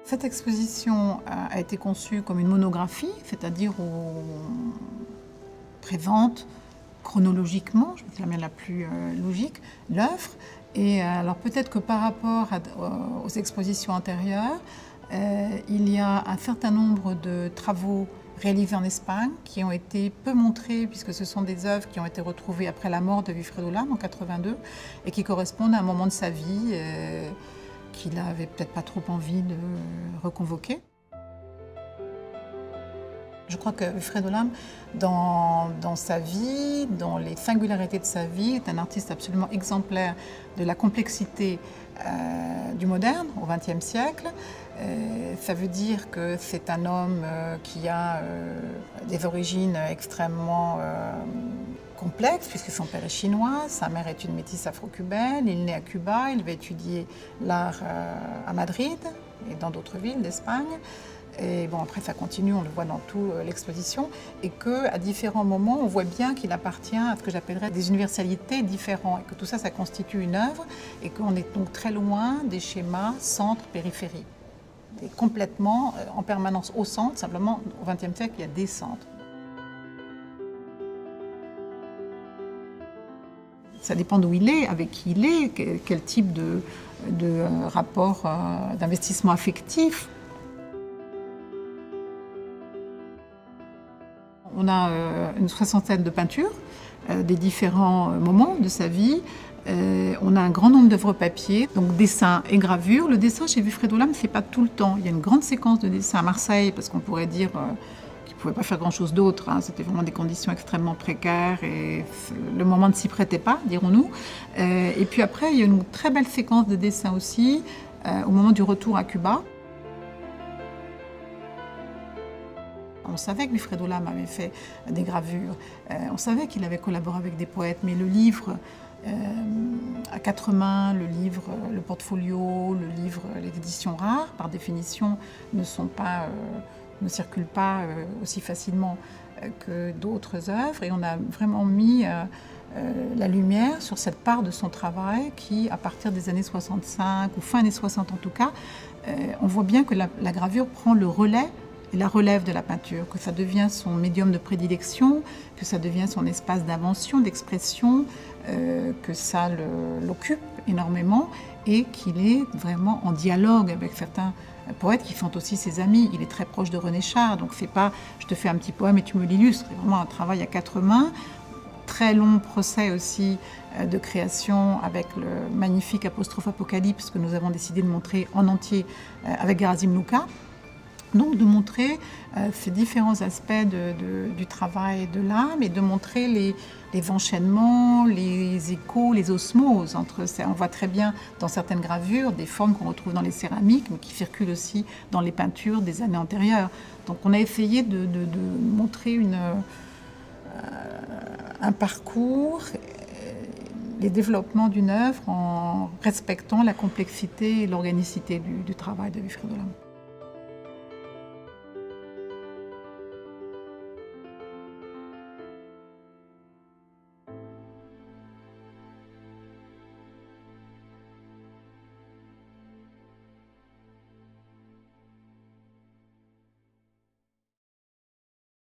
Cette exposition a été conçue comme une monographie, c'est-à-dire on présente chronologiquement, je vais dire la manière la plus logique, l'œuvre. Et alors peut-être que par rapport aux expositions antérieures, il y a un certain nombre de travaux réalisés en Espagne qui ont été peu montrés puisque ce sont des œuvres qui ont été retrouvées après la mort de Wilfredo Lam en 82 et qui correspondent à un moment de sa vie qu'il n'avait peut-être pas trop envie de reconvoquer. Je crois que Wilfredo Lam, dans sa vie, dans les singularités de sa vie, est un artiste absolument exemplaire de la complexité du moderne au XXe siècle. Ça veut dire que c'est un homme qui a des origines extrêmement complexes, puisque son père est chinois, sa mère est une métisse afro-cubaine, il naît à Cuba, il va étudier l'art à Madrid et dans d'autres villes d'Espagne. Et bon, après ça continue, on le voit dans toute l'exposition, et qu'à différents moments, on voit bien qu'il appartient à ce que j'appellerais des universalités différentes, et que tout ça, ça constitue une œuvre, et qu'on est donc très loin des schémas centre-périphérie. Et complètement en permanence au centre, simplement au XXe siècle, il y a des centres. Ça dépend d'où il est, avec qui il est, quel type de rapport d'investissement affectif. On a une soixantaine de peintures des différents moments de sa vie. On a un grand nombre d'œuvres papier, donc dessins et gravures. Le dessin chez Wilfredo Lam, c'est pas tout le temps. Il y a une grande séquence de dessin à Marseille, parce qu'on pourrait dire qu'il ne pouvait pas faire grand-chose d'autre. Hein. C'était vraiment des conditions extrêmement précaires et le moment ne s'y prêtait pas, dirons-nous. Et puis après, il y a une très belle séquence de dessin aussi au moment du retour à Cuba. On savait que Wilfredo Lam avait fait des gravures, on savait qu'il avait collaboré avec des poètes, mais le livre à quatre mains, le livre, le portfolio, le livre, les éditions rares, par définition, ne circulent pas aussi facilement que d'autres œuvres. Et on a vraiment mis la lumière sur cette part de son travail qui, à partir des années 65, ou fin années 60 en tout cas, on voit bien que la gravure prend le relais et la relève de la peinture, que ça devient son médium de prédilection, que ça devient son espace d'invention, d'expression, que ça l'occupe énormément et qu'il est vraiment en dialogue avec certains poètes qui sont aussi ses amis. Il est très proche de René Char, donc c'est pas « je te fais un petit poème et tu me l'illustres », c'est vraiment un travail à quatre mains. Très long procès aussi de création avec le magnifique apostrophe Apocalypse que nous avons décidé de montrer en entier avec Gerasim Luca. Donc de montrer ces différents aspects du travail de l'âme et de montrer les enchaînements, les échos, les osmoses entre ça. On voit très bien dans certaines gravures des formes qu'on retrouve dans les céramiques, mais qui circulent aussi dans les peintures des années antérieures. Donc on a essayé de montrer un parcours, les développements d'une œuvre en respectant la complexité et l'organicité du travail de Wilfredo Lam.